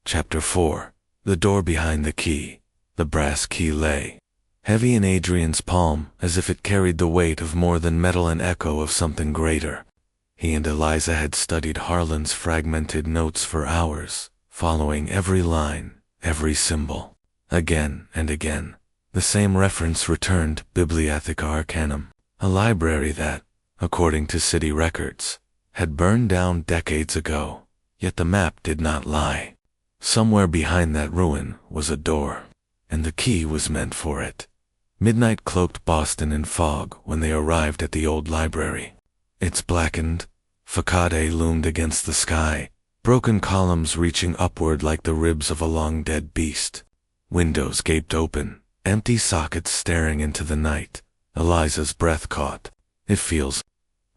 Chapter 4. The door behind the key. The brass key lay heavy in Adrian's palm, as if it carried the weight of more than metal, an echo of something greater. He and Eliza had studied Harlan's fragmented notes for hours, following every line, every symbol. Again and again, the same reference returned: Bibliotheca Arcanum, a library that, according to city records, had burned down decades ago. Yet the map did not lie. Somewhere behind that ruin was a door, and the key was meant for it. Midnight cloaked Boston in fog when they arrived at the old library. Its blackened facade loomed against the sky, broken columns reaching upward like the ribs of a long-dead beast. Windows gaped open, empty sockets staring into the night. Eliza's breath caught. It feels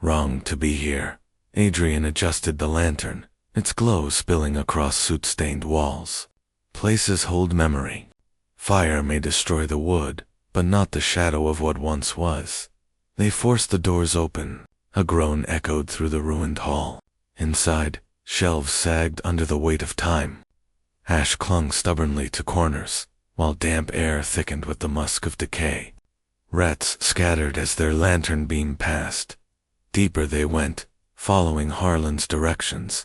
wrong to be here. Adrian adjusted the lantern, its glow spilling across soot-stained walls. Places hold memory. Fire may destroy the wood, but not the shadow of what once was. They forced the doors open. A groan echoed through the ruined hall. Inside, shelves sagged under the weight of time. Ash clung stubbornly to corners, while damp air thickened with the musk of decay. Rats scattered as their lantern beam passed. Deeper they went, following Harlan's directions.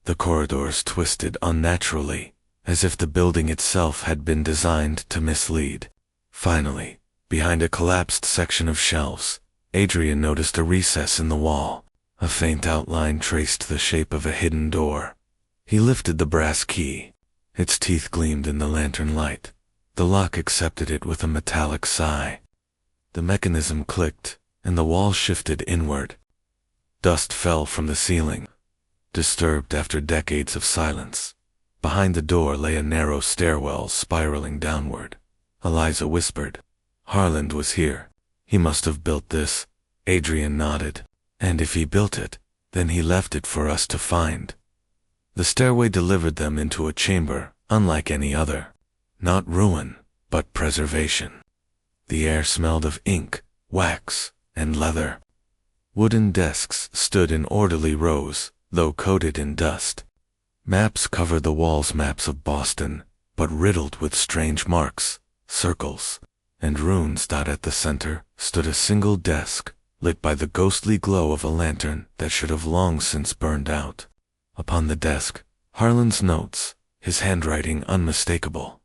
The corridors twisted unnaturally, as if the building itself had been designed to mislead. Finally, behind a collapsed section of shelves, Adrian noticed a recess in the wall. A faint outline traced the shape of a hidden door. He lifted the brass key. Its teeth gleamed in the lantern light. The lock accepted it with a metallic sigh. The mechanism clicked, and the wall shifted inward. Dust fell from the ceiling, disturbed after decades of silence. Behind the door lay a narrow stairwell spiraling downward. Eliza whispered, "Harlan was here. He must have built this." Adrian nodded. "And if he built it, then he left it for us to find." The stairway delivered them into a chamber unlike any other. Not ruin, but preservation. The air smelled of ink, wax, and leather. Wooden desks stood in orderly rows, though coated in dust. Maps covered the walls, maps of Boston, but riddled with strange marks, circles, and runes. At the center stood a single desk, lit by the ghostly glow of a lantern that should have long since burned out. Upon the desk, Harlan's notes, his handwriting unmistakable.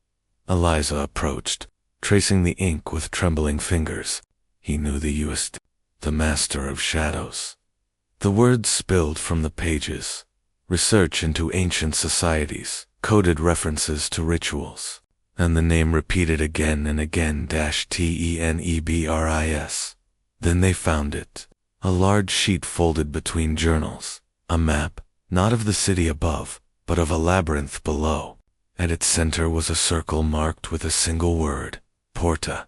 Eliza approached, tracing the ink with trembling fingers. He knew the USD, the master of shadows. The words spilled from the pages. Research into ancient societies, coded references to rituals, and the name repeated again and again: Tenebris. Then they found it. A large sheet folded between journals. A map, not of the city above, but of a labyrinth below. At its center was a circle marked with a single word: Porta.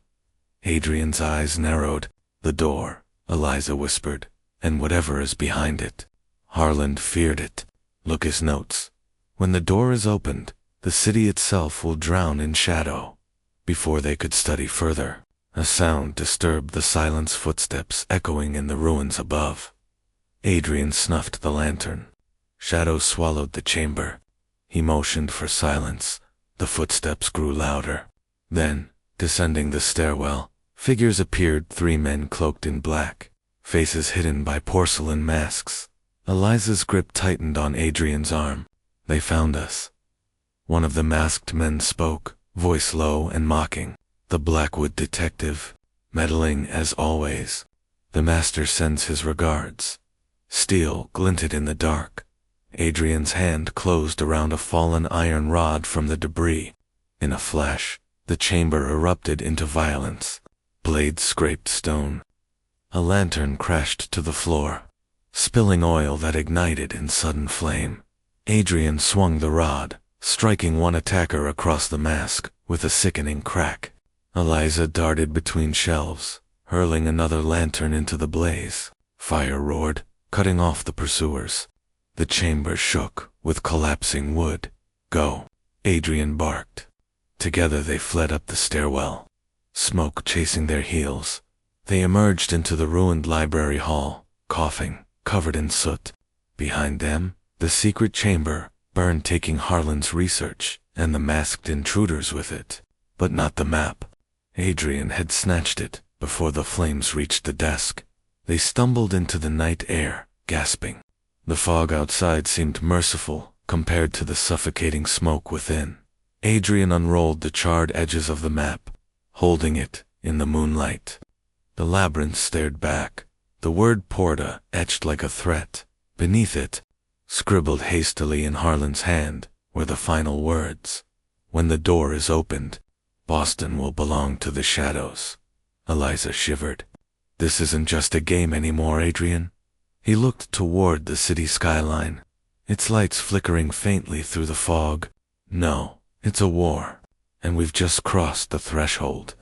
Adrian's eyes narrowed. "The door," Eliza whispered, "and whatever is behind it." Harlan feared it. Look, his notes. "When the door is opened, the city itself will drown in shadow." Before they could study further, a sound disturbed the silence: footsteps echoing in the ruins above. Adrian snuffed the lantern. Shadows swallowed the chamber. He motioned for silence. The footsteps grew louder. Then, descending the stairwell, figures appeared: 3 men cloaked in black, faces hidden by porcelain masks. Eliza's grip tightened on Adrian's arm. "They found us." One of the masked men spoke, voice low and mocking. "The Blackwood detective, meddling as always. The master sends his regards." Steel glinted in the dark. Adrian's hand closed around a fallen iron rod from the debris. In a flash, the chamber erupted into violence. Blades scraped stone. A lantern crashed to the floor, spilling oil that ignited in sudden flame. Adrian swung the rod, striking one attacker across the mask with a sickening crack. Eliza darted between shelves, hurling another lantern into the blaze. Fire roared, cutting off the pursuers. The chamber shook with collapsing wood. "Go," Adrian barked. Together they fled up the stairwell, smoke chasing their heels. They emerged into the ruined library hall, coughing, covered in soot. Behind them, the secret chamber, burned taking Harlan's research and the masked intruders with it, but not the map. Adrian had snatched it before the flames reached the desk. They stumbled into the night air, gasping. The fog outside seemed merciful compared to the suffocating smoke within. Adrian unrolled the charred edges of the map, holding it in the moonlight. The labyrinth stared back, the word Porta etched like a threat. Beneath it, scribbled hastily in Harlan's hand, were the final words. When the door is opened, Boston will belong to the shadows. Eliza shivered. This isn't just a game anymore, Adrian. He looked toward the city skyline, its lights flickering faintly through the fog. No, it's a war, and we've just crossed the threshold.